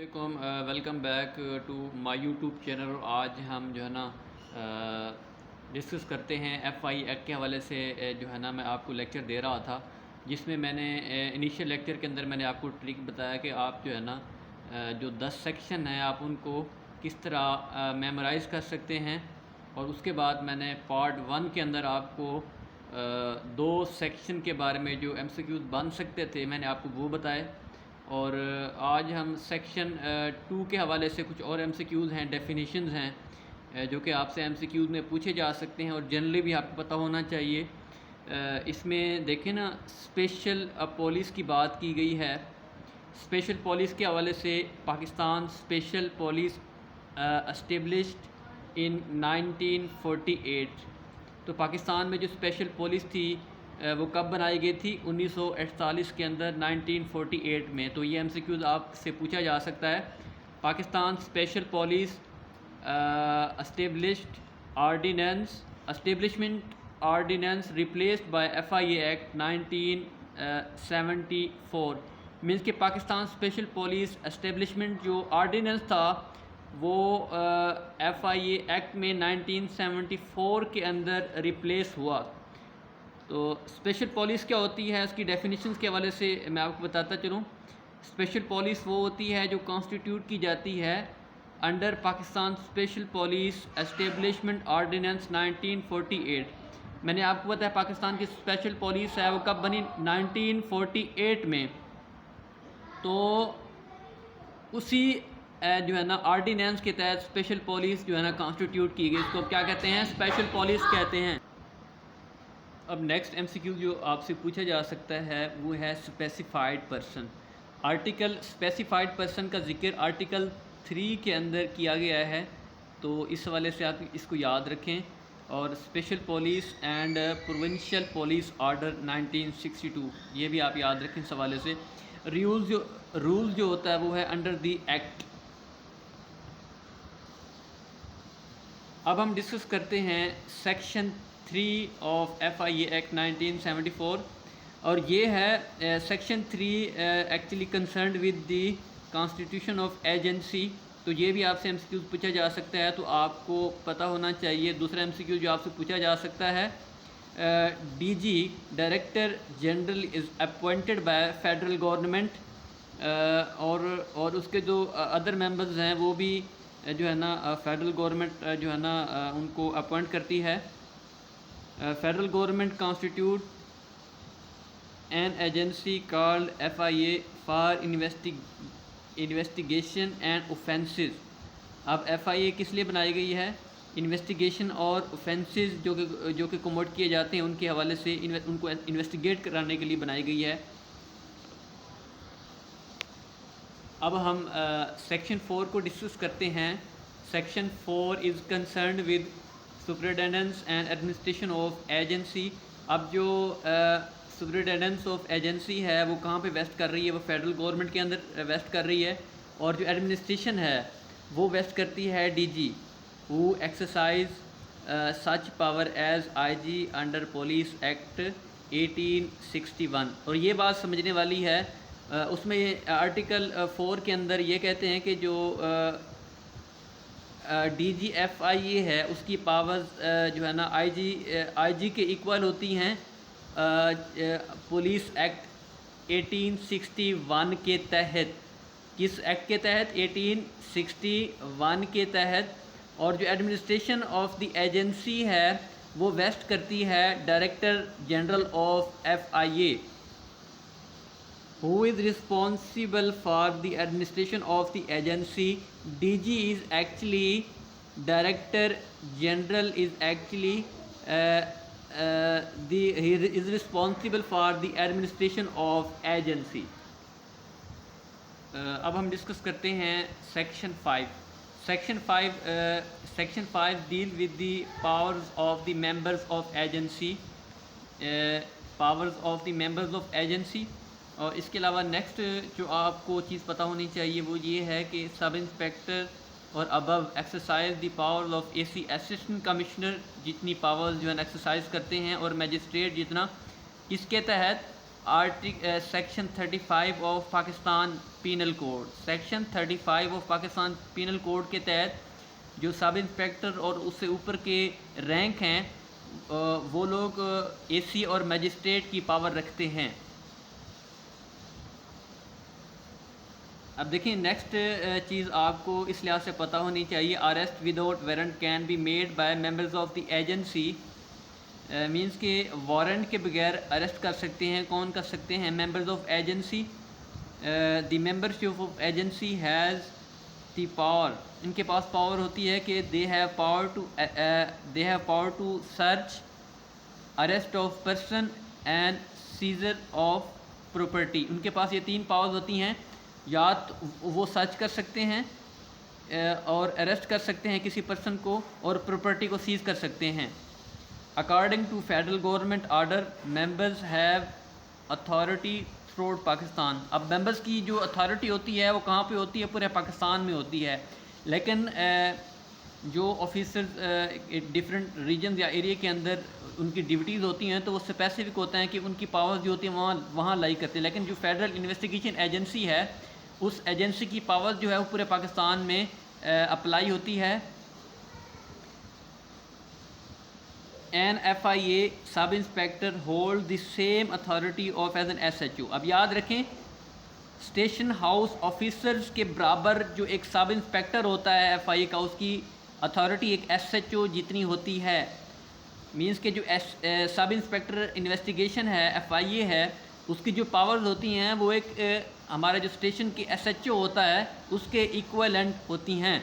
علیکم، welcome back to my YouTube channel. اور آج ہم جو ہے نا ڈسکس کرتے ہیں ایف آئی ایکٹ کے حوالے سے۔ جو ہے نا میں آپ کو لیکچر دے رہا تھا جس میں نے انیشیل لیکچر کے اندر میں نے آپ کو ٹرک بتایا کہ آپ جو ہے نا جو 10 سیکشن ہیں آپ ان کو کس طرح میمورائز کر سکتے ہیں۔ اور اس کے بعد میں نے پارٹ 1 کے اندر آپ کو 2 سیکشن کے بارے میں جو ایم سی کیوز بن سکتے تھے میں نے آپ کو وہ بتائے۔ اور آج ہم سیکشن 2 کے حوالے سے کچھ اور ایم سی کیوز ہیں، ڈیفینیشنز ہیں جو کہ آپ سے ایم سی کیوز میں پوچھے جا سکتے ہیں اور جنرلی بھی آپ کو پتہ ہونا چاہیے۔ اس میں دیکھیں نا اسپیشل پولیس کی بات کی گئی ہے۔ اسپیشل پولیس کے حوالے سے Pakistan special police established in 1948۔ تو پاکستان میں جو اسپیشل پولیس تھی وہ کب بنائی گئی تھی؟ 1948 کے اندر، 1948 میں۔ تو یہ ایم سی کیوز آپ سے پوچھا جا سکتا ہے۔ Pakistan special police establishment ordinance replaced by F I A act 1974۔ Means کہ پاکستان اسپیشل پولیس اسٹیبلشمنٹ جو آرڈیننس تھا وہ ایف آئی اے ایکٹ میں 1974 کے اندر ریپلیس ہوا۔ تو اسپیشل پولیس کیا ہوتی ہے، اس کی ڈیفینیشنز کے حوالے سے میں آپ کو بتاتا چلوں۔ اسپیشل پولیس وہ ہوتی ہے جو کانسٹیٹیوٹ کی جاتی ہے under Pakistan special police establishment ordinance 1948۔ میں نے آپ کو بتایا پاکستان کی اسپیشل پولیس ہے وہ کب بنی؟ 1948 میں۔ تو اسی جو ہے نا آرڈیننس کے تحت اسپیشل پولیس جو ہے نا کانسٹیٹیوٹ کی گئی، اس کو کیا کہتے ہیں؟ اسپیشل پولیس کہتے ہیں۔ اب نیکسٹ ایم سی کیو جو آپ سے پوچھا جا سکتا ہے وہ ہے specified person. Article specified person کا ذکر آرٹیکل 3 کے اندر کیا گیا ہے، تو اس حوالے سے آپ اس کو یاد رکھیں۔ اور special police and provincial police order 1962 یہ بھی آپ یاد رکھیں اس حوالے سے۔ رول جو ہوتا ہے وہ ہے انڈر دی ایکٹ۔ اب ہم ڈسکس کرتے ہیں section 3 of F I A act 1974، اور یہ ہے section 3 actually concerned with the constitution of agency. تو یہ بھی آپ سے ایم سی کیو پوچھا جا سکتا ہے، تو آپ کو پتہ ہونا چاہیے۔ دوسرا ایم سی کیو جو آپ سے پوچھا جا سکتا ہے، D G director general is appointed by federal government, اور اس کے جو ادر ممبرز ہیں وہ بھی جو ہے نا فیڈرل گورنمنٹ جو ہے نا ان کو اپوائنٹ کرتی ہے۔ Federal government constitute an agency called F I A for investigation and offences. اب ایف آئی اے کس لیے بنائی گئی ہے؟ انویسٹیگیشن اور اوفینسز جو کہ کمٹ کیے جاتے ہیں ان کے حوالے سے، ان کو انویسٹیگیٹ کرانے کے لیے بنائی گئی ہے۔ اب ہم سیکشن 4 کو ڈسکس کرتے ہیں۔ Section 4 is concerned with superintendence and administration of agency. اب جو سپرنٹینڈنس آف ایجنسی ہے وہ کہاں پہ ویسٹ کر رہی ہے؟ وہ فیڈرل گورنمنٹ کے اندر ویسٹ کر رہی ہے، اور جو ایڈمنسٹریشن ہے وہ ویسٹ کرتی ہے D G, who exercise such power as I G under police act 1861۔ اور یہ بات سمجھنے والی ہے، اس میں آرٹیکل 4 کے اندر یہ کہتے ہیں کہ جو ڈی جی ایف آئی اے ہے اس کی پاورز جو ہے نا آئی جی کے ایکول ہوتی ہیں پولیس ایکٹ 1861 کے تحت۔ کس ایکٹ کے تحت؟ 1861 کے تحت۔ اور جو ایڈمنسٹریشن آف دی ایجنسی ہے وہ ویسٹ کرتی ہے director general of F I A. Who is responsible for the administration of the agency? DG is actually Director General is actually he is responsible for the administration of agency۔ اب ہم discuss کرتے ہیں section 5۔ Section 5 deal with the powers of the members of agency, powers of the members of agency. اور اس کے علاوہ next جو آپ کو چیز پتہ ہونی چاہیے وہ یہ ہے کہ سب انسپیکٹر اور ابو exercise the power of a سی اسسٹنٹ کمشنر جتنی پاورز جو ہے ایکسرسائز کرتے ہیں، اور میجسٹریٹ جتنا، کس کے تحت؟ Section 35 of Pakistan penal code. Section 35 of Pakistan penal code کے تحت جو سب انسپیکٹر اور اس سے اوپر کے رینک ہیں وہ لوگ اے سی اور میجسٹریٹ کی پاور رکھتے ہیں. اب دیکھیں نیکسٹ چیز آپ کو اس لحاظ سے پتہ ہونی چاہیے. Arrest without warrant can be made by members of the agency. Means کہ وارنٹ کے بغیر اریسٹ کر سکتے ہیں. کون کر سکتے ہیں؟ Members of agency. The membership of agency has the power. ان کے پاس پاور ہوتی ہے کہ they have power to search, arrest of person and seizure of property. ان کے پاس یہ 3 پاورز ہوتی ہیں. یا تو وہ سرچ کر سکتے ہیں اور اریسٹ کر سکتے ہیں کسی پرسن کو، اور پراپرٹی کو سیز کر سکتے ہیں. According to federal government order members have authority throughout Pakistan. اب ممبرز کی جو اتھارٹی ہوتی ہے وہ کہاں پہ ہوتی ہے؟ پورے پاکستان میں ہوتی ہے. لیکن جو آفیسرز ڈفرینٹ ریجنز یا ایریا کے اندر ان کی ڈیوٹیز ہوتی ہیں تو وہ اسپیسیفک ہوتا ہے کہ ان کی پاورز جو ہوتی ہیں وہاں لائی کرتے ہیں. لیکن جو فیڈرل انویسٹیگیشن ایجنسی ہے اس ایجنسی کی پاور جو ہے وہ پورے پاکستان میں اپلائی ہوتی ہے. An F I A sub inspector hold the same authority of as an S H O. اب یاد رکھیں اسٹیشن ہاؤس آفیسرز کے برابر جو ایک سب انسپیکٹر ہوتا ہے ایف آئی اے کا، اس کی اتھارٹی ایک ایس ایچ او جتنی ہوتی ہے. مینس کہ جو سب انسپیکٹر انویسٹیگیشن ہے ایف آئی اے ہے، اس کی جو پاورز ہوتی ہیں وہ ایک ہمارا جو اسٹیشن کی ایس ایچ او ہوتا ہے اس کے ایکویلنٹ ہوتی ہیں.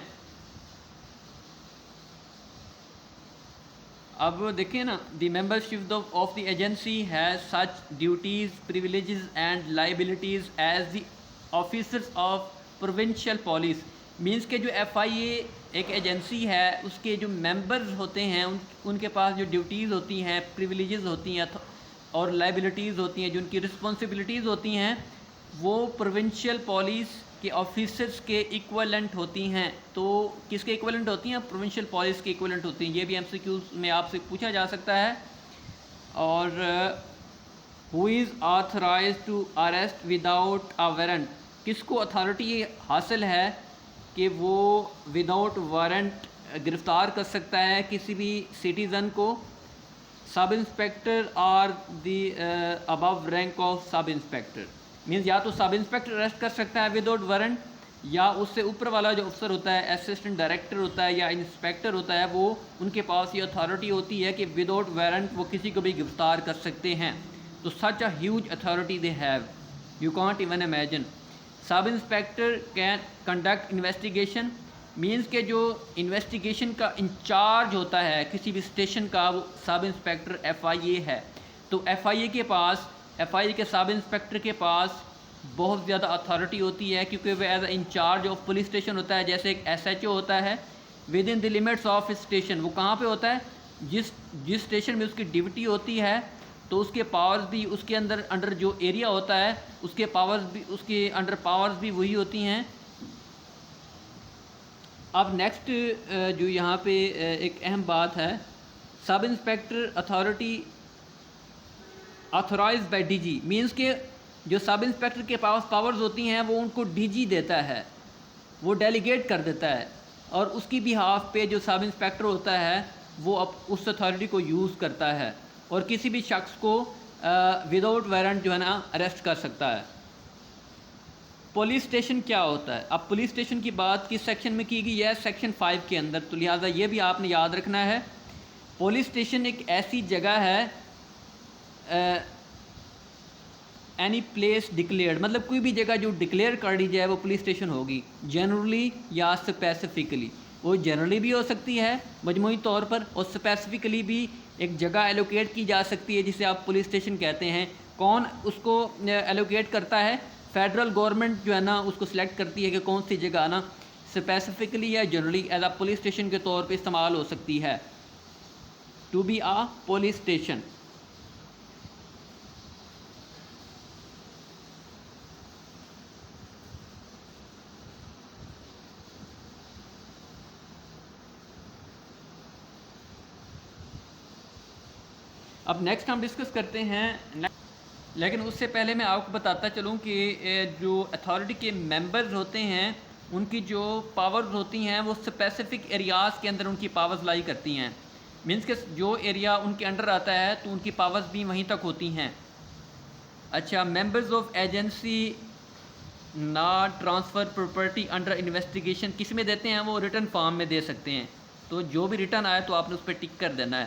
اب دیکھیں نا، the membership of the agency has such duties privileges and liabilities as the officers of provincial police. Means کہ جو ایف آئی اے ایک ایجنسی ہے اس کے جو ممبرز ہوتے ہیں ان کے پاس جو ڈیوٹیز ہوتی ہیں، پریویلیجز ہوتی ہیں اور لائبلٹیز ہوتی ہیں، جو ان کی رسپانسبلٹیز ہوتی ہیں وہ پروونشل پولیس کے آفیسرز کے ایکویلنٹ ہوتی ہیں. تو کس کے ایکویلنٹ ہوتی ہیں؟ پروونشل پولیس کے ایکویلنٹ ہوتی ہیں. یہ بھی ایم سی کیوز میں آپ سے پوچھا جا سکتا ہے. اور who is authorised to arrest without a warrant. کس کو اتھارٹی حاصل ہے کہ وہ وداؤٹ وارنٹ گرفتار کر سکتا ہے کسی بھی سٹیزن کو؟ Sub inspector are the above rank of sub inspector. Means یا تو سب انسپیکٹر اریسٹ کر سکتا ہے وداؤٹ وارنٹ، یا اس سے اوپر والا جو افسر ہوتا ہے، اسسٹنٹ ڈائریکٹر ہوتا ہے یا انسپیکٹر ہوتا ہے، وہ ان کے پاس یہ اتھارٹی ہوتی ہے کہ وداؤٹ وارنٹ وہ کسی کو بھی گرفتار کر سکتے ہیں. تو such a huge authority they have, you can't even imagine. Sub inspector can conduct investigation. Means کہ جو انویسٹیگیشن کا انچارج ہوتا ہے کسی بھی اسٹیشن کا وہ سب انسپیکٹر ایف آئی اے ہے. تو ایف آئی اے کے سب انسپیکٹر کے پاس بہت زیادہ اتھارٹی ہوتی ہے، کیونکہ وہ as a incharge of police station ہوتا ہے. جیسے ایک ایس ایچ او ہوتا ہے within the limits of station. وہ کہاں پہ ہوتا ہے؟ جس اسٹیشن میں اس کی ڈیوٹی ہوتی ہے تو اس کے پاورز بھی اس کے انڈر جو ایریا ہوتا ہے اس کے پاورز بھی اس کے انڈر پاورز بھی وہی ہوتی ہیں. اب نیکسٹ جو یہاں پہ ایک اہم بات ہے، sub inspector authority authorise by D G. Means کہ جو سب انسپیکٹر کے پاس پاورز ہوتی ہیں وہ ان کو ڈی جی دیتا ہے، وہ ڈیلیگیٹ کر دیتا ہے، اور اس کی بہاف پہ جو سب انسپیکٹر ہوتا ہے وہ اس اتھارٹی کو یوز کرتا ہے اور کسی بھی شخص کو وداؤٹ وارنٹ جو ہے نا اریسٹ کر سکتا ہے. پولیس اسٹیشن کیا ہوتا ہے؟ اب پولیس اسٹیشن کی بات کس سیکشن میں کی گئی ہے؟ سیکشن 5 کے اندر. تو لہٰذا یہ بھی آپ نے یاد رکھنا ہے. پولیس اسٹیشن ایک ایسی جگہ ہے اینی پلیس ڈکلیئرڈ، مطلب کوئی بھی جگہ جو ڈکلیئر کر دی جائے وہ پولیس اسٹیشن ہوگی، جنرلی یا اسپیسیفکلی. وہ جنرلی بھی ہو سکتی ہے مجموعی طور پر، اور اسپیسیفکلی بھی ایک جگہ ایلوکیٹ کی جا سکتی ہے جسے آپ پولیس اسٹیشن کہتے ہیں. کون اس کو ایلوکیٹ کرتا ہے؟ فیڈرل گورنمنٹ جو ہے نا اس کو سلیکٹ کرتی ہے کہ کون سی جگہ نا اسپیسیفکلی یا generally as a police station کے طور پہ استعمال ہو سکتی ہے. To be a police station. اب نیکسٹ ہم ڈسکس کرتے ہیں لیکن اس سے پہلے میں آپ کو بتاتا چلوں کہ جو اتھارٹی کے ممبرز ہوتے ہیں ان کی جو پاورز ہوتی ہیں وہ اسپیسیفک ایریاز کے اندر ان کی پاورز لائی کرتی ہیں. مینس کہ جو ایریا ان کے انڈر آتا ہے تو ان کی پاورز بھی وہیں تک ہوتی ہیں. اچھا، members of agency not transfer property under investigation کس میں دیتے ہیں؟ وہ ریٹن فارم میں دے سکتے ہیں. تو جو بھی ریٹن آئے تو آپ نے اس پہ ٹک کر دینا ہے.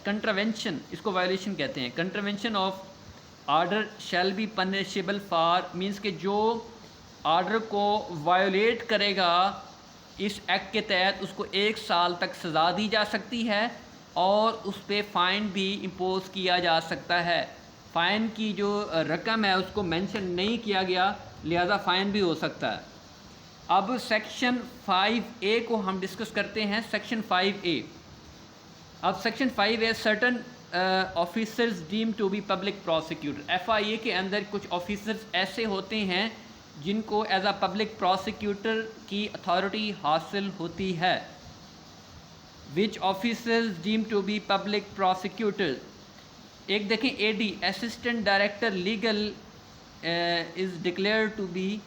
کنٹراوینشن اس کو وائلیشن کہتے ہیں. Contravention of order shall be punishable for means کہ جو آرڈر کو وائلیٹ کرے گا اس ایکٹ کے تحت اس کو 1 سال تک سزا دی جا سکتی ہے اور اس پہ فائن بھی امپوز کیا جا سکتا ہے. فائن کی جو رقم ہے اس کو مینشن نہیں کیا گیا لہذا فائن بھی ہو سکتا ہے. اب سیکشن 5A کو ہم ڈسکس کرتے ہیں. Section 5A. اب section 5A certain officers dam to be public prosecutor. FIA کے اندر کچھ آفیسرز ایسے ہوتے ہیں جن کو ایز اے پبلک پروسیکیوٹر کی اتھارٹی حاصل ہوتی ہے. Which officers dam to be public prosecutor. ایک دیکھیں AD assistant director legal is declare to be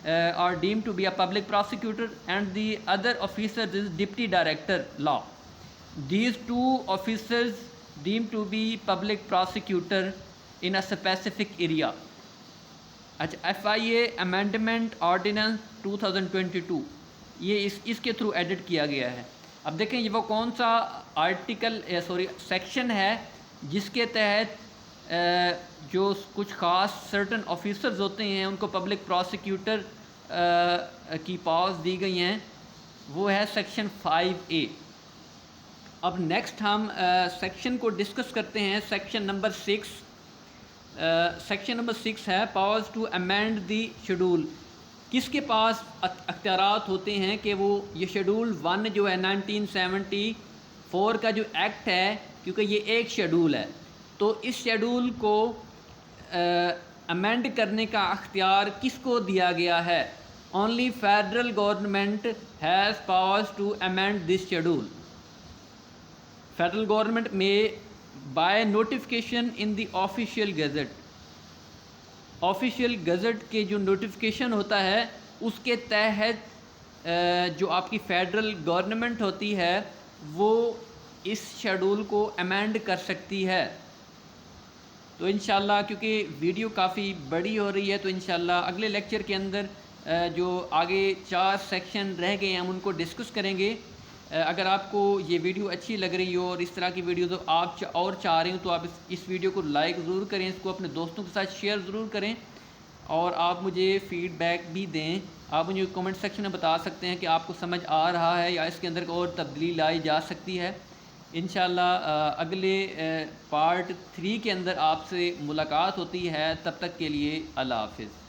or deemed to be a public prosecutor and the other officer is deputy director law. These two officers deemed to be public prosecutor in a specific area. اچھا FIA amendment ordinance 2022 یہ اس کے through edit کیا گیا ہے. اب دیکھیں یہ وہ کون سا آرٹیکل سیکشن ہے جس کے تحت جو کچھ خاص سرٹن آفیسرز ہوتے ہیں ان کو پبلک پروسیکیوٹر کی پاورز دی گئی ہیں. وہ ہے سیکشن 5A. اب نیکسٹ ہم سیکشن کو ڈسکس کرتے ہیں. Section number 6. سیکشن نمبر 6 ہے powers to amend the schedule. کس کے پاس اختیارات ہوتے ہیں کہ وہ یہ شیڈول 1 جو ہے 1974 کا جو ایکٹ ہے کیونکہ یہ ایک شیڈول ہے تو اس شیڈول کو امینڈ کرنے کا اختیار کس کو دیا گیا ہے؟ Only federal government has powers to amend this schedule. Federal government میں by notification in the official gazette. Official gazette کے جو نوٹیفکیشن ہوتا ہے اس کے تحت جو آپ کی فیڈرل گورنمنٹ ہوتی ہے وہ اس شیڈول کو امینڈ کر سکتی ہے. تو انشاءاللہ کیونکہ ویڈیو کافی بڑی ہو رہی ہے تو انشاءاللہ اگلے لیکچر کے اندر جو آگے 4 سیکشن رہ گئے ہیں ہم ان کو ڈسکس کریں گے. اگر آپ کو یہ ویڈیو اچھی لگ رہی ہو اور اس طرح کی ویڈیوز آپ اور چاہ رہے ہوں تو آپ اس ویڈیو کو لائک ضرور کریں, اس کو اپنے دوستوں کے ساتھ شیئر ضرور کریں اور آپ مجھے فیڈ بیک بھی دیں. آپ مجھے کمنٹ سیکشن میں بتا سکتے ہیں کہ آپ کو سمجھ آ رہا ہے یا اس کے اندر اور تبدیلی لائی جا سکتی ہے. انشاءاللہ اگلے پارٹ 3 کے اندر آپ سے ملاقات ہوتی ہے. تب تک کے لیے اللہ حافظ.